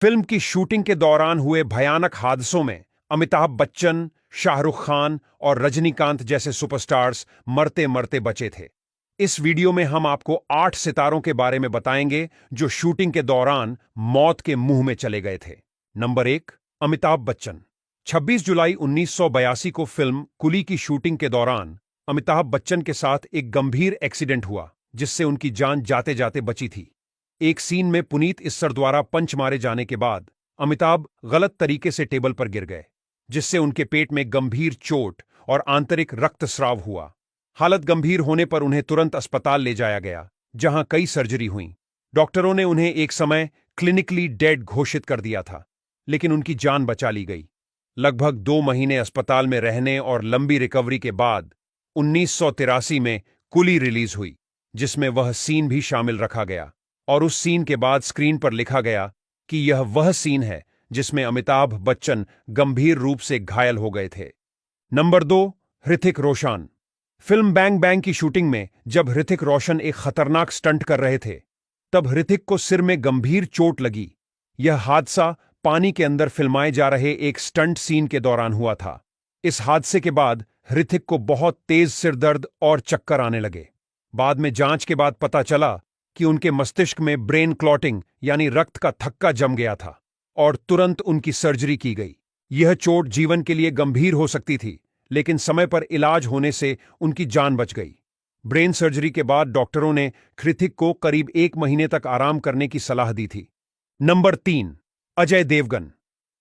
Film की shooting के दौरान हुए भयानक हादसों में अमिताभ बच्चन, शाहरुख खान और रजनीकांत जैसे सुपरस्टार्स मरते मरते बचे थे। इस वीडियो में हम आपको 8 सितारों के बारे में बताएंगे जो शूटिंग के दौरान मौत के मुंह में चले गए थे। नंबर 1, अमिताभ बच्चन। 26 जुलाई 1982 को फिल्म कुली की शूटिंग के दौरान अमिताभ बच्चन के साथ एक गंभीर एक्सीडेंट हुआ जिससे उनकी जान जाते जाते बची थी। एक सीन में पुनीत इस्सर द्वारा पंच मारे जाने के बाद अमिताभ गलत तरीके से टेबल पर गिर गए, जिससे उनके पेट में गंभीर चोट और आंतरिक रक्तस्राव हुआ। हालत गंभीर होने पर उन्हें तुरंत अस्पताल ले जाया गया, जहां कई सर्जरी हुई। डॉक्टरों ने उन्हें एक समय क्लिनिकली डेड घोषित कर दिया था, लेकिन उनकी जान बचा ली गई। लगभग 2 महीने अस्पताल में रहने और लंबी रिकवरी के बाद 1983 में कुली रिलीज हुई, जिसमें वह सीन भी शामिल रखा गया और उस सीन के बाद स्क्रीन पर लिखा गया कि यह वह सीन है जिसमें अमिताभ बच्चन गंभीर रूप से घायल हो गए थे। Number 2, Hrithik Roshan. Film bang bang की शूटिंग में जब ऋतिक रोशन एक खतरनाक स्टंट कर रहे थे, तब ऋतिक को सिर में गंभीर चोट लगी। यह हादसा पानी के अंदर फिल्माए जा रहे एक स्टंट सीन के दौरान हुआ था। इस हादसे के बाद ऋतिक को बहुत तेज सिरदर्द और चक्कर आने लगे। बाद में जांच के बाद पता चला कि उनके मस्तिष्क में ब्रेन क्लॉटिंग यानी रक्त का थक्का जम गया था और तुरंत उनकी सर्जरी की गई। यह चोट जीवन के लिए गंभीर हो सकती थी, लेकिन समय पर इलाज होने से उनकी जान बच गई। ब्रेन सर्जरी के बाद डॉक्टरों ने ऋतिक को करीब 1 महीने तक आराम करने की सलाह दी थी। नंबर 3, अजय देवगन।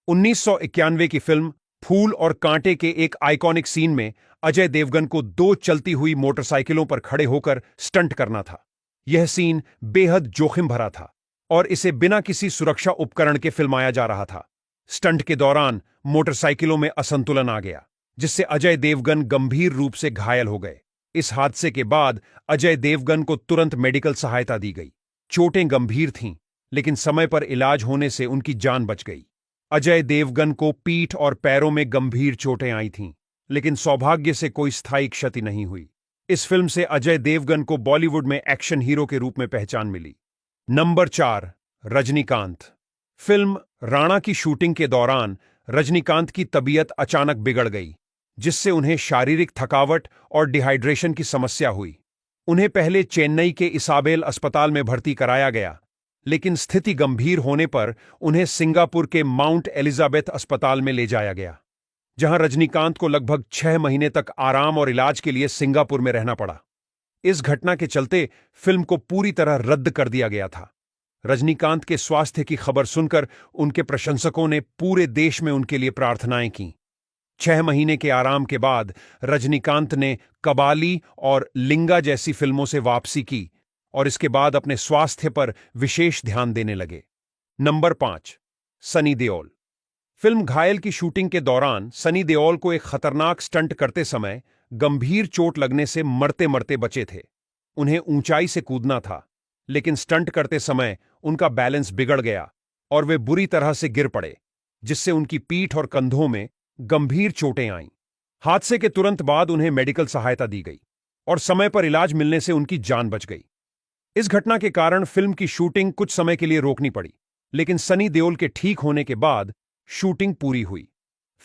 1991 की फिल्म फूल और कांटे के एक आइकॉनिक सीन में अजय देवगन को 2 चलती हुई मोटरसाइकिलों पर खड़े होकर स्टंट करना था। यह सीन बेहद जोखिम भरा था और इसे बिना किसी सुरक्षा उपकरण के फिल्माया जा रहा था। स्टंट के दौरान मोटरसाइकिलों में असंतुलन आ गया, जिससे अजय देवगन गंभीर रूप से घायल हो गए। इस हादसे के बाद अजय देवगन को तुरंत मेडिकल सहायता दी गई। चोटें गंभीर थीं, लेकिन समय पर इलाज होने से उनकी जान बच गई। अजय देवगन को पीठ और पैरों में गंभीर चोटें आई थीं, लेकिन सौभाग्य से कोई स्थायी क्षति नहीं हुई। इस फिल्म से अजय देवगन को बॉलीवुड में एक्शन हीरो के रूप में पहचान मिली। नंबर 4, रजनीकांत। फिल्म राणा की शूटिंग के दौरान रजनीकांत की तबीयत अचानक बिगड़ गई, जिससे उन्हें शारीरिक थकावट और डिहाइड्रेशन की समस्या हुई। उन्हें पहले चेन्नई के इसाबेल अस्पताल में भर्ती कराया गया, लेकिन स्थिति गंभीर होने पर उन्हें सिंगापुर के माउंट एलिजाबेथ अस्पताल में ले जाया गया, जहां रजनीकांत को लगभग 6 महीने तक आराम और इलाज के लिए सिंगापुर में रहना पड़ा। इस घटना के चलते फिल्म को पूरी तरह रद्द कर दिया गया था। रजनीकांत के स्वास्थ्य की खबर सुनकर उनके प्रशंसकों ने पूरे देश में उनके लिए प्रार्थनाएं की। 6 महीने के आराम के बाद रजनीकांत ने कबाली और लिंगा जैसी फिल्मों से वापसी की और इसके बाद अपने स्वास्थ्य पर विशेष ध्यान देने लगे। नंबर 5, सनी देओल। फिल्म घायल की शूटिंग के दौरान सनी देओल को एक खतरनाक स्टंट करते समय गंभीर चोट लगने से मरते मरते बचे थे। उन्हें ऊंचाई से कूदना था, लेकिन स्टंट करते समय उनका बैलेंस बिगड़ गया और वे बुरी तरह से गिर पड़े, जिससे उनकी पीठ और कंधों में गंभीर चोटें आईं। हादसे के तुरंत बाद उन्हें मेडिकल सहायता दी गई और समय पर इलाज मिलने से उनकी जान बच गई। इस घटना के कारण फिल्म की शूटिंग कुछ समय के लिए रोकनी पड़ी, लेकिन सनी देओल के ठीक होने के बाद शूटिंग पूरी हुई।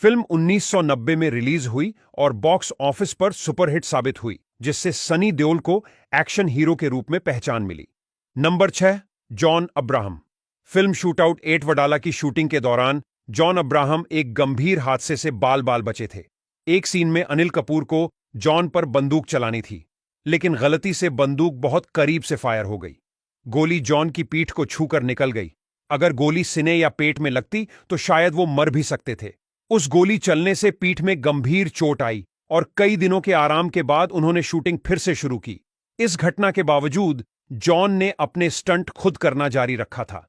फिल्म 1990 में रिलीज हुई और बॉक्स ऑफिस पर सुपरहिट साबित हुई, जिससे सनी देओल को एक्शन हीरो के रूप में पहचान मिली। Number 6, John Abraham. Film shootout 8 Wadala की शूटिंग के दौरान जॉन अब्राहम एक गंभीर हादसे से बाल बाल बचे थे। एक सीन में अनिल कपूर को जॉन पर बंदूक चलानी थी, लेकिन गलती से बंदूक बहुत करीब से फायर हो गई। गोली जॉन की पीठ को छूकर निकल गई। अगर गोली सीने या पेट में लगती तो शायद वो मर भी सकते थे। उस गोली चलने से पीठ में गंभीर चोट आई और कई दिनों के आराम के बाद उन्होंने शूटिंग फिर से शुरू की। इस घटना के बावजूद जॉन ने अपने स्टंट खुद करना जारी रखा था